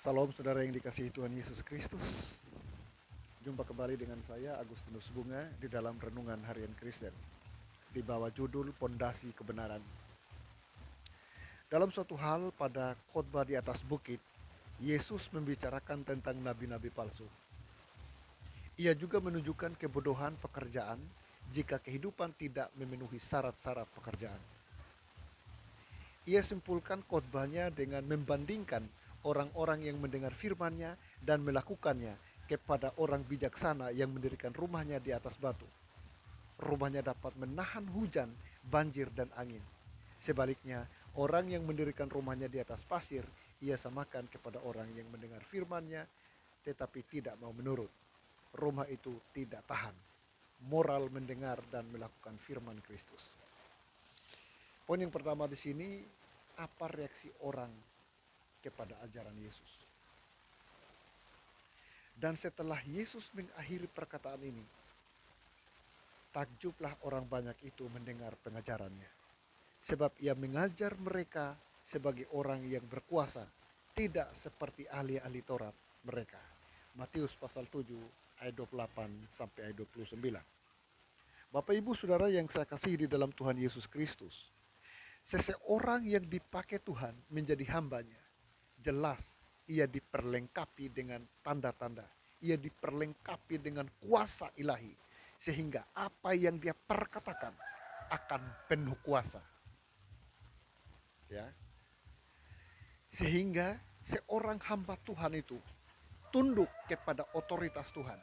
Salam saudara yang dikasihi Tuhan Yesus Kristus. Jumpa kembali dengan saya Agustinus Bunga di dalam Renungan Harian Kristen di bawah judul Pondasi Kebenaran. Dalam suatu hal pada khotbah di atas bukit, Yesus membicarakan tentang nabi-nabi palsu. Ia juga menunjukkan kebodohan pekerjaan jika kehidupan tidak memenuhi syarat-syarat pekerjaan. Ia simpulkan khotbahnya dengan membandingkan orang-orang yang mendengar firman-Nya dan melakukannya kepada orang bijaksana yang mendirikan rumahnya di atas batu. Rumahnya dapat menahan hujan, banjir, dan angin. Sebaliknya, orang yang mendirikan rumahnya di atas pasir, ia samakan kepada orang yang mendengar firman-Nya tetapi tidak mau menurut. Rumah itu tidak tahan. Moral mendengar dan melakukan firman Kristus. Poin yang pertama di sini, apa reaksi orang kepada ajaran Yesus? Dan setelah Yesus mengakhiri perkataan ini, takjublah orang banyak itu mendengar pengajarannya. Sebab ia mengajar mereka sebagai orang yang berkuasa, tidak seperti ahli-ahli Taurat mereka. Matius pasal 7 ayat 28 sampai ayat 29. Bapak Ibu Saudara yang saya kasihi di dalam Tuhan Yesus Kristus, seseorang yang dipakai Tuhan menjadi hambanya, jelas ia diperlengkapi dengan tanda-tanda. Ia diperlengkapi dengan kuasa ilahi. Sehingga apa yang dia perkatakan akan penuh kuasa. Ya. Sehingga seorang hamba Tuhan itu tunduk kepada otoritas Tuhan.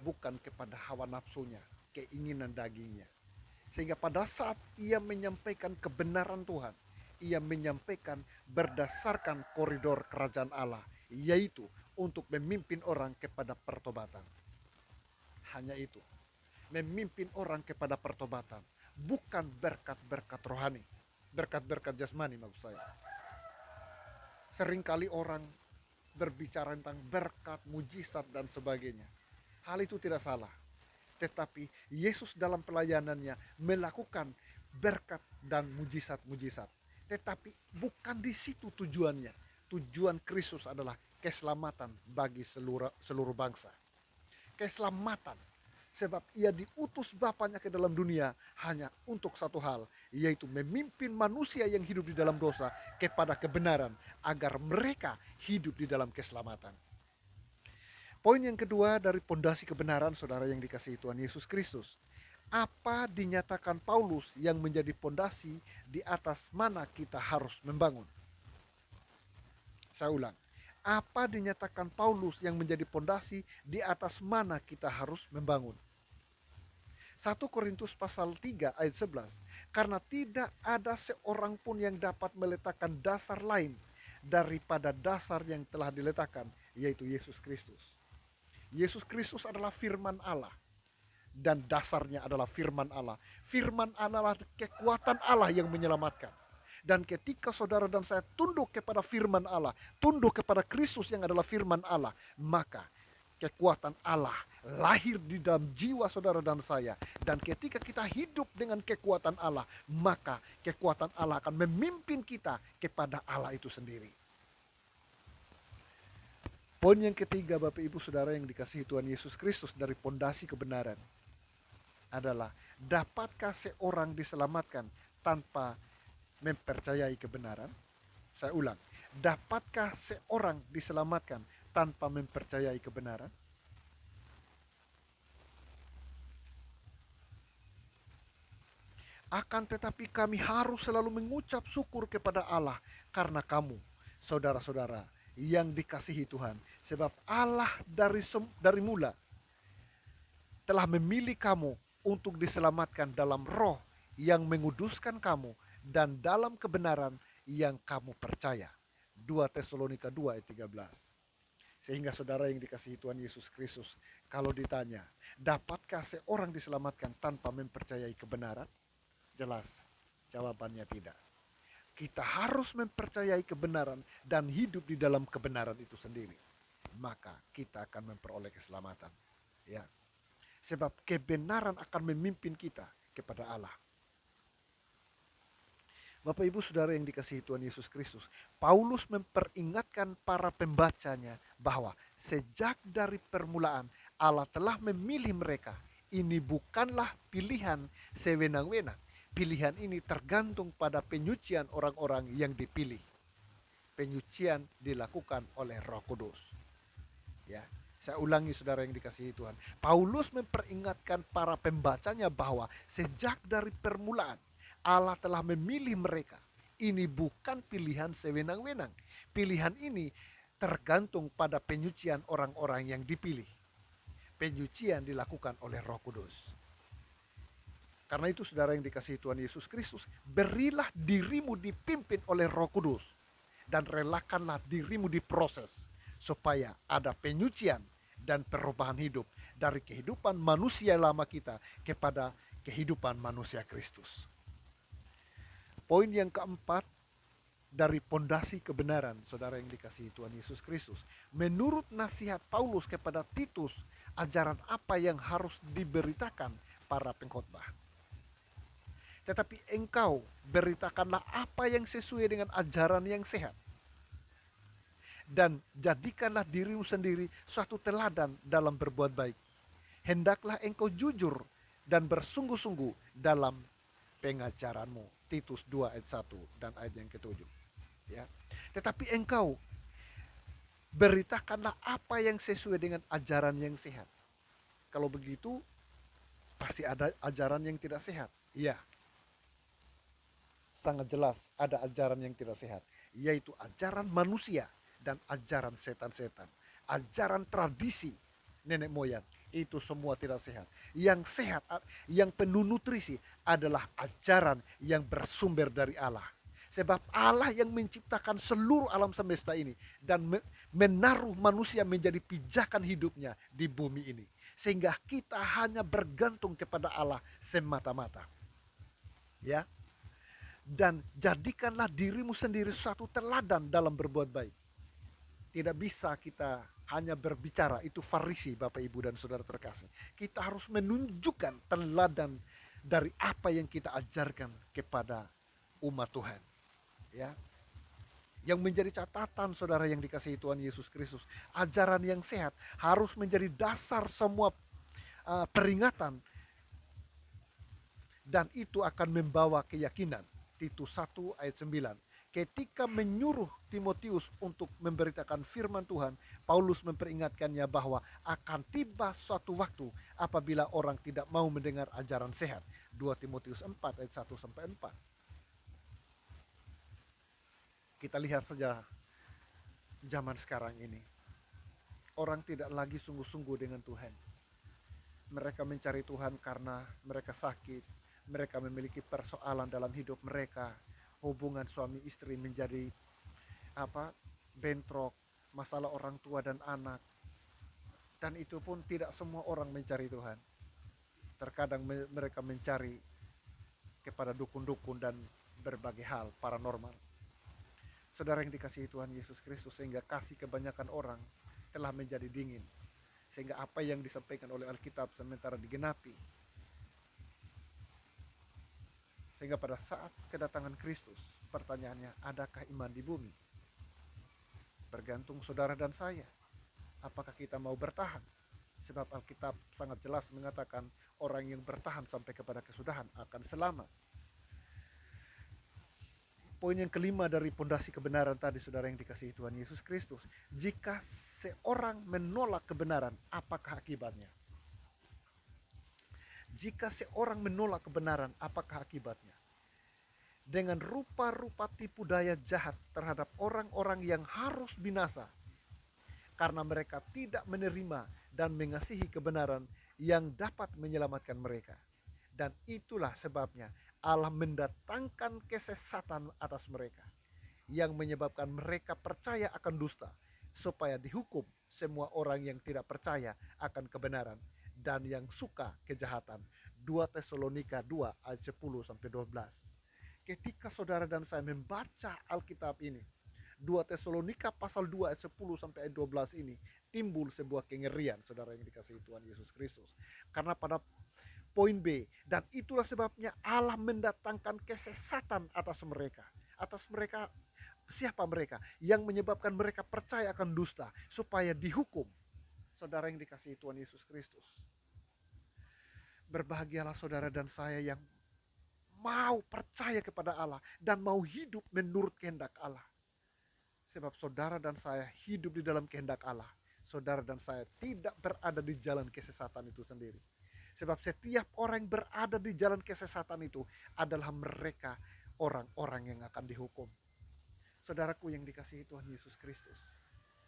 Bukan kepada hawa nafsunya, keinginan dagingnya. Sehingga pada saat ia menyampaikan kebenaran Tuhan, ia menyampaikan berdasarkan koridor kerajaan Allah, yaitu untuk memimpin orang kepada pertobatan. Hanya itu, memimpin orang kepada pertobatan, bukan berkat-berkat rohani, berkat-berkat jasmani maksud saya. Seringkali orang berbicara tentang berkat, mujizat, dan sebagainya. Hal itu tidak salah. Tetapi Yesus dalam pelayanannya melakukan berkat dan mujizat-mujizat. Tetapi bukan di situ tujuannya. Tujuan Kristus adalah keselamatan bagi seluruh bangsa. Keselamatan. Sebab ia diutus Bapaknya ke dalam dunia hanya untuk satu hal, yaitu memimpin manusia yang hidup di dalam dosa kepada kebenaran, agar mereka hidup di dalam keselamatan. Poin yang kedua dari pondasi kebenaran, saudara yang dikasihi Tuhan Yesus Kristus. Apa dinyatakan Paulus yang menjadi pondasi di atas mana kita harus membangun? Saya ulang. Apa dinyatakan Paulus yang menjadi pondasi di atas mana kita harus membangun? 1 Korintus pasal 3 ayat 11. Karena tidak ada seorang pun yang dapat meletakkan dasar lain daripada dasar yang telah diletakkan, yaitu Yesus Kristus. Yesus Kristus adalah firman Allah. Dan dasarnya adalah firman Allah. Firman Allah adalah kekuatan Allah yang menyelamatkan. Dan ketika saudara dan saya tunduk kepada firman Allah, tunduk kepada Kristus yang adalah firman Allah, maka kekuatan Allah lahir di dalam jiwa saudara dan saya. Dan ketika kita hidup dengan kekuatan Allah, maka kekuatan Allah akan memimpin kita kepada Allah itu sendiri. Poin yang ketiga, Bapak Ibu Saudara yang dikasihi Tuhan Yesus Kristus, dari pondasi kebenaran adalah, dapatkah seorang diselamatkan tanpa mempercayai kebenaran? Saya ulang, dapatkah seorang diselamatkan tanpa mempercayai kebenaran? Akan tetapi kami harus selalu mengucap syukur kepada Allah karena kamu, saudara-saudara yang dikasihi Tuhan, sebab Allah dari mula telah memilih kamu untuk diselamatkan dalam roh yang menguduskan kamu dan dalam kebenaran yang kamu percaya. 2 Tesalonika 2 ayat 13. Sehingga saudara yang dikasihi Tuhan Yesus Kristus, kalau ditanya, dapatkah seorang diselamatkan tanpa mempercayai kebenaran? Jelas, jawabannya tidak. Kita harus mempercayai kebenaran dan hidup di dalam kebenaran itu sendiri. Maka kita akan memperoleh keselamatan. Ya. Sebab kebenaran akan memimpin kita kepada Allah. Bapak Ibu Saudara yang dikasihi Tuhan Yesus Kristus, Paulus memperingatkan para pembacanya bahwa sejak dari permulaan Allah telah memilih mereka. Ini bukanlah pilihan sewenang-wenang. Pilihan ini tergantung pada penyucian orang-orang yang dipilih. Penyucian dilakukan oleh Roh Kudus. Ya, saya ulangi saudara yang dikasihi Tuhan. Paulus memperingatkan para pembacanya bahwa sejak dari permulaan Allah telah memilih mereka. Ini bukan pilihan sewenang-wenang. Pilihan ini tergantung pada penyucian orang-orang yang dipilih. Penyucian dilakukan oleh Roh Kudus. Karena itu saudara yang dikasihi Tuhan Yesus Kristus, berilah dirimu dipimpin oleh Roh Kudus dan relakanlah dirimu diproses supaya ada penyucian dan perubahan hidup dari kehidupan manusia lama kita kepada kehidupan manusia Kristus. Poin yang keempat dari pondasi kebenaran, saudara yang dikasihi Tuhan Yesus Kristus. Menurut nasihat Paulus kepada Titus, ajaran apa yang harus diberitakan para pengkhotbah. Tetapi engkau beritakanlah apa yang sesuai dengan ajaran yang sehat. Dan jadikanlah dirimu sendiri suatu teladan dalam berbuat baik. Hendaklah engkau jujur dan bersungguh-sungguh dalam pengajaranmu. Titus 2 ayat 1 dan ayat yang ke-7. Ya. Tetapi engkau beritakanlah apa yang sesuai dengan ajaran yang sehat. Kalau begitu pasti ada ajaran yang tidak sehat. Iya. Sangat jelas ada ajaran yang tidak sehat, yaitu ajaran manusia dan ajaran setan-setan. Ajaran tradisi nenek moyang, itu semua tidak sehat. Yang sehat, yang penuh nutrisi adalah ajaran yang bersumber dari Allah. Sebab Allah yang menciptakan seluruh alam semesta ini dan menaruh manusia menjadi pijakan hidupnya di bumi ini. Sehingga kita hanya bergantung kepada Allah semata-mata. Ya. Dan jadikanlah dirimu sendiri suatu teladan dalam berbuat baik. Tidak bisa kita hanya berbicara, itu Farisi Bapak Ibu dan Saudara terkasih. Kita harus menunjukkan teladan dari apa yang kita ajarkan kepada umat Tuhan. Ya. Yang menjadi catatan saudara yang dikasihi Tuhan Yesus Kristus, ajaran yang sehat harus menjadi dasar semua peringatan, dan itu akan membawa keyakinan. Titus 1 ayat 9. Ketika menyuruh Timotius untuk memberitakan firman Tuhan, Paulus memperingatkannya bahwa akan tiba suatu waktu apabila orang tidak mau mendengar ajaran sehat. 2 Timotius 4 ayat 1 sampai 4. Kita lihat saja zaman sekarang ini. Orang tidak lagi sungguh-sungguh dengan Tuhan. Mereka mencari Tuhan karena mereka sakit. Mereka memiliki persoalan dalam hidup mereka. Hubungan suami istri menjadi bentrok, masalah orang tua dan anak. Dan itu pun tidak semua orang mencari Tuhan. Terkadang mereka mencari kepada dukun-dukun dan berbagai hal paranormal. Saudara yang dikasihi Tuhan Yesus Kristus, sehingga kasih kebanyakan orang telah menjadi dingin. Sehingga apa yang disampaikan oleh Alkitab sementara digenapi. Sehingga pada saat kedatangan Kristus, pertanyaannya, adakah iman di bumi? Bergantung saudara dan saya. Apakah kita mau bertahan? Sebab Alkitab sangat jelas mengatakan orang yang bertahan sampai kepada kesudahan akan selamat. Poin yang kelima dari pondasi kebenaran tadi, saudara yang dikasihi Tuhan Yesus Kristus. Jika seorang menolak kebenaran, apakah akibatnya? Jika seorang menolak kebenaran, apakah akibatnya? Dengan rupa-rupa tipu daya jahat terhadap orang-orang yang harus binasa, karena mereka tidak menerima dan mengasihi kebenaran yang dapat menyelamatkan mereka. Dan itulah sebabnya Allah mendatangkan kesesatan atas mereka, yang menyebabkan mereka percaya akan dusta, supaya dihukum semua orang yang tidak percaya akan kebenaran dan yang suka kejahatan. 2 Tesalonika 2 ayat 10 sampai 12. Ketika saudara dan saya membaca Alkitab ini, 2 Tesalonika pasal 2 ayat 10 sampai ayat 12 ini, timbul sebuah kengerian saudara yang dikasihi Tuhan Yesus Kristus. Karena pada Poin B, dan itulah sebabnya Allah mendatangkan kesesatan atas mereka. Atas mereka, siapa mereka? Yang menyebabkan mereka percaya akan dusta, supaya dihukum. Saudara yang dikasihi Tuhan Yesus Kristus, berbahagialah saudara dan saya yang mau percaya kepada Allah dan mau hidup menurut kehendak Allah. Sebab saudara dan saya hidup di dalam kehendak Allah. Saudara dan saya tidak berada di jalan kesesatan itu sendiri. Sebab setiap orang yang berada di jalan kesesatan itu adalah mereka orang-orang yang akan dihukum. Saudaraku yang dikasihi Tuhan Yesus Kristus,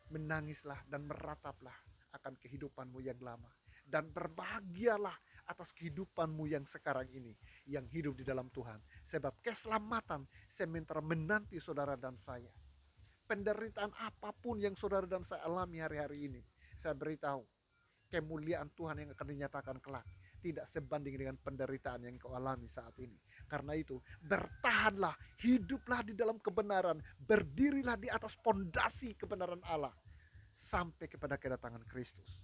menangislah dan merataplah akan kehidupanmu yang lama. Dan berbahagialah atas kehidupanmu yang sekarang ini, yang hidup di dalam Tuhan. Sebab keselamatan sementara menanti saudara dan saya. Penderitaan apapun yang saudara dan saya alami hari-hari ini, saya beritahu, kemuliaan Tuhan yang akan dinyatakan kelak tidak sebanding dengan penderitaan yang kau alami saat ini. Karena itu, bertahanlah, hiduplah di dalam kebenaran, berdirilah di atas pondasi kebenaran Allah sampai kepada kedatangan Kristus.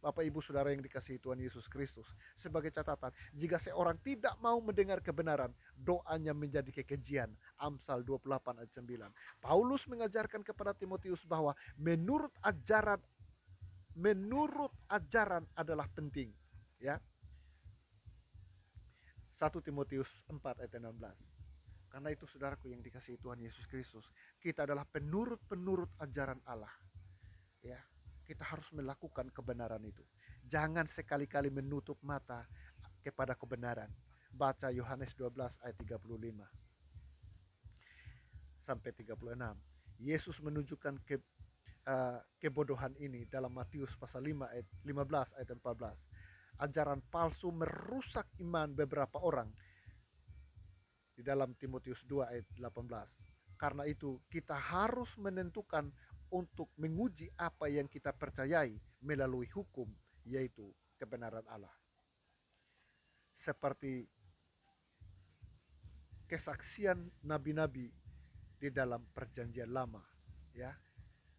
Bapak Ibu Saudara yang dikasihi Tuhan Yesus Kristus, sebagai catatan, jika seorang tidak mau mendengar kebenaran, doanya menjadi kekejian. Amsal 28 ayat 9. Paulus mengajarkan kepada Timotius bahwa menurut ajaran adalah penting, ya. 1 Timotius 4 ayat 16. Karena itu saudaraku yang dikasihi Tuhan Yesus Kristus, kita adalah penurut ajaran Allah, ya. Kita harus melakukan kebenaran itu. Jangan sekali-kali menutup mata kepada kebenaran. Baca Yohanes 12 ayat 35 sampai 36. Yesus menunjukkan kebodohan ini dalam Matius pasal 5 ayat 15 ayat 14. Ajaran palsu merusak iman beberapa orang di dalam Timotius 2 ayat 18. Karena itu kita harus menentukan untuk menguji apa yang kita percayai melalui hukum, yaitu kebenaran Allah. Seperti kesaksian nabi-nabi di dalam perjanjian lama, ya.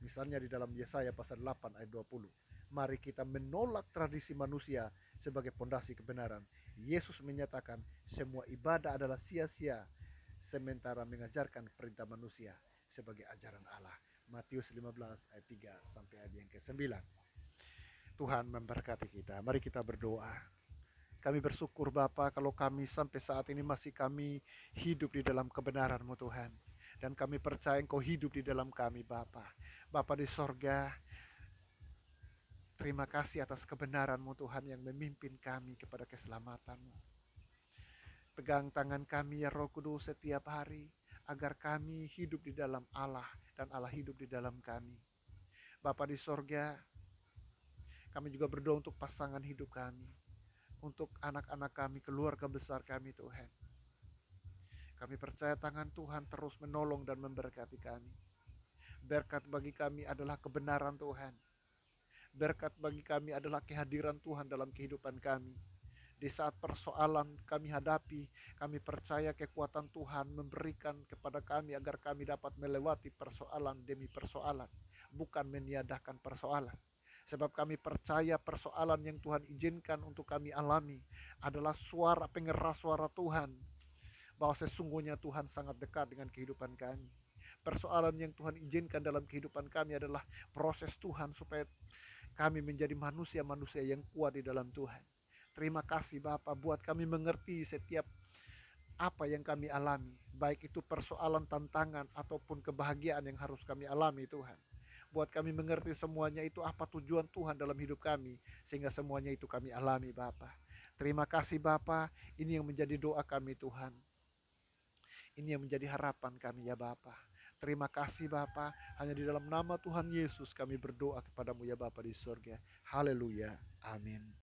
Misalnya di dalam Yesaya pasal 8 ayat 20. Mari kita menolak tradisi manusia sebagai pondasi kebenaran. Yesus menyatakan semua ibadah adalah sia-sia sementara mengajarkan perintah manusia sebagai ajaran Allah. Matius 15 ayat 3 sampai ayat yang ke-9. Tuhan memberkati kita. Mari kita berdoa. Kami bersyukur Bapa kalau kami sampai saat ini masih kami hidup di dalam kebenaran-Mu Tuhan. Dan kami percaya Engkau hidup di dalam kami Bapa. Bapa di sorga, terima kasih atas kebenaran-Mu Tuhan yang memimpin kami kepada keselamatan-Mu. Pegang tangan kami ya Roh Kudus setiap hari, agar kami hidup di dalam Allah dan Allah hidup di dalam kami. Bapa di sorga, kami juga berdoa untuk pasangan hidup kami, untuk anak-anak kami, keluarga besar kami Tuhan. Kami percaya tangan Tuhan terus menolong dan memberkati kami. Berkat bagi kami adalah kebenaran Tuhan. Berkat bagi kami adalah kehadiran Tuhan dalam kehidupan kami. Di saat persoalan kami hadapi, kami percaya kekuatan Tuhan memberikan kepada kami agar kami dapat melewati persoalan demi persoalan, bukan meniadakan persoalan. Sebab kami percaya persoalan yang Tuhan izinkan untuk kami alami adalah suara pengeras suara Tuhan, bahwa sesungguhnya Tuhan sangat dekat dengan kehidupan kami. Persoalan yang Tuhan izinkan dalam kehidupan kami adalah proses Tuhan supaya kami menjadi manusia-manusia yang kuat di dalam Tuhan. Terima kasih Bapa, buat kami mengerti setiap apa yang kami alami, baik itu persoalan, tantangan, ataupun kebahagiaan yang harus kami alami Tuhan. Buat kami mengerti semuanya itu apa tujuan Tuhan dalam hidup kami, sehingga semuanya itu kami alami Bapa. Terima kasih Bapa, ini yang menjadi doa kami Tuhan. Ini yang menjadi harapan kami ya Bapa. Terima kasih Bapa, hanya di dalam nama Tuhan Yesus kami berdoa kepadamu ya Bapa di surga. Haleluya, amin.